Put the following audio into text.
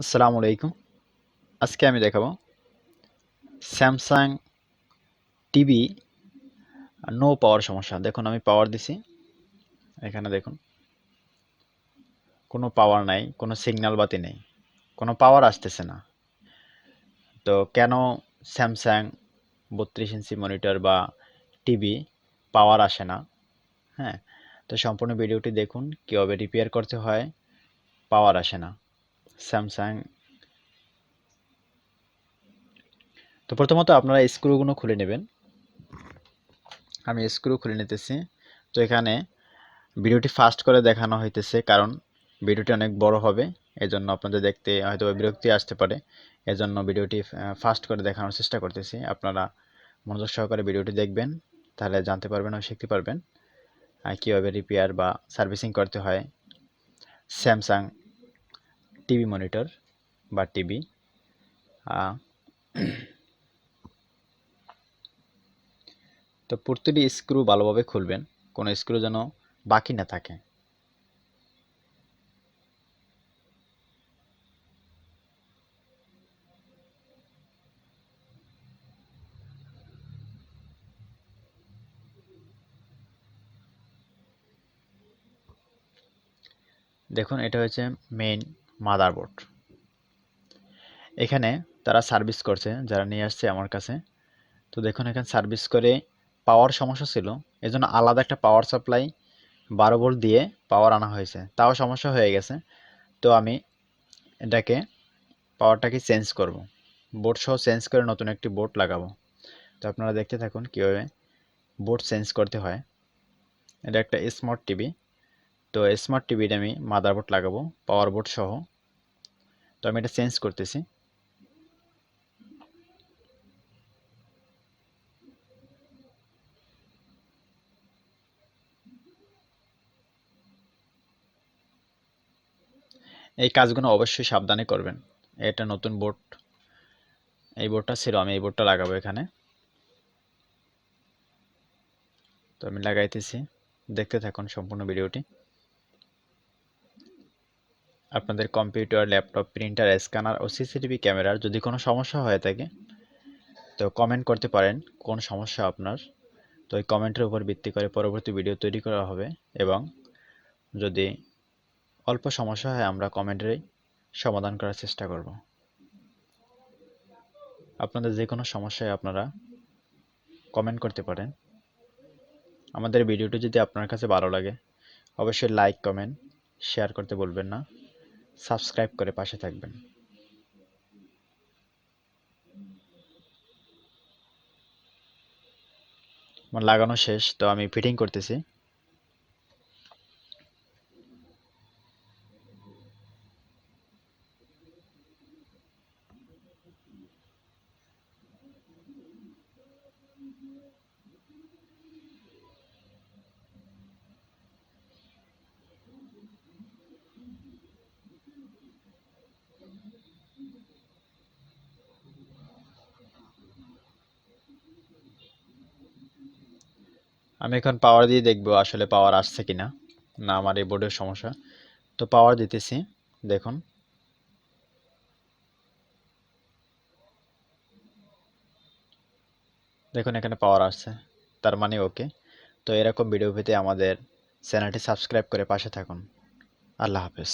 আসসালামু আলাইকুম। আজকে আমি দেখাবো স্যামসাং টিভি নো পাওয়ার সমস্যা। দেখুন আমি পাওয়ার দিছি, এখানে দেখুন কোনো পাওয়ার নাই, কোনো সিগন্যাল বাতি নেই, কোনো পাওয়ার আসতেছে না। তো কেন স্যামসাং 32 ইঞ্চি মনিটর বা টিভি পাওয়ার আসে না? হ্যাঁ, তো সম্পূর্ণ ভিডিওটি দেখুন কীভাবে রিপেয়ার করতে হয়, পাওয়ার আসে না স্যামসাং। তো প্রথমত আপনারা স্ক্রুগুলো খুলে নেবেন। আমি স্ক্রু খুলে নিতেছি। তো এখানে ভিডিওটি ফাস্ট করে দেখানো হইতেছে কারণ ভিডিওটি অনেক বড় হবে, এজন্য আপনাদের দেখতে হয়তো বিরক্তি আসতে পারে। এজন্য ভিডিওটি ফাস্ট করে দেখানোর চেষ্টা করতেছি। আপনারা মনোযোগ সহকারে ভিডিওটি দেখবেন, তাহলে জানতে পারবেন ও শিখতে পারবেন কীভাবে রিপেয়ার বা সার্ভিসিং করতে হয় স্যামসাং টিভি মনিটর বা টিভি। তো প্রতিটি স্ক্রু ভালোভাবে খুলবেন, কোনো স্ক্রু যেন বাকি না থাকে। দেখুন এটা হচ্ছে মেইন মাদারবোর্ড। এখানে তারা সার্ভিস করছে, যারা নিয়ে আসছে আমার কাছে। তো দেখুন এখানে সার্ভিস করে পাওয়ার সমস্যা ছিল, এজন্য আলাদা একটা পাওয়ার সাপ্লাই 12 ভোল্ট দিয়ে পাওয়ার আনা হয়েছে, তাও সমস্যা হয়ে গেছে। তো আমি এটাকে পাওয়ারটাকে চেঞ্জ করব, বোর্ড সহ চেঞ্জ করে নতুন একটি বোর্ড লাগাবো। তো আপনারা দেখতে থাকুন কীভাবে বোর্ড চেঞ্জ করতে হয়। এটা একটা স্মার্ট টিভি। তো স্মার্ট টিভিতে আমি মাদারবোর্ড লাগাবো পাওয়ার বোর্ড সহ। তো আমি এটা চেঞ্জ করতেছি। এই কাজগুলো অবশ্যই সাবধানে করবেন। এটা নতুন বোর্ড, এই বোর্ডটা ছিল, আমি এই বোর্ডটা লাগাবো এখানে। তো আমি লাগাইতেছি, দেখতে থাকুন সম্পূর্ণ ভিডিওটি। আপনাদের কম্পিউটার, ল্যাপটপ, প্রিন্টার, স্ক্যানার ও সিসিটিভি ক্যামেরার যদি কোনো সমস্যা হয়ে থাকে তো কমেন্ট করতে পারেন কোন সমস্যা আপনার। তো এই কমেন্টের উপর ভিত্তি করে পরবর্তী ভিডিও তৈরি করা হবে, এবং যদি অল্প সমস্যা হয় আমরা কমেন্টেই সমাধান করার চেষ্টা করব। আপনাদের যে কোনো সমস্যায় আপনারা কমেন্ট করতে পারেন। আমাদের ভিডিওটি যদি আপনার কাছে ভালো লাগে অবশ্যই লাইক, কমেন্ট, শেয়ার করতে বলবেন না। সাবস্ক্রাইব করে পাশে থাকবেন। আমার লাগানো শেষ, তো আমি ফিটিং করতেছি। আমি এখন পাওয়ার দিয়ে দেখবো আসলে পাওয়ার আসছে কিনা, না আমার এই বোর্ডের সমস্যা। তো পাওয়ার দিতেছি, দেখুন দেখুন এখানে পাওয়ার আসছে, তার মানে ওকে। তো এরকম ভিডিও পেতে আমাদের চ্যানেলটি সাবস্ক্রাইব করে পাশে থাকুন। আল্লাহ হাফেজ।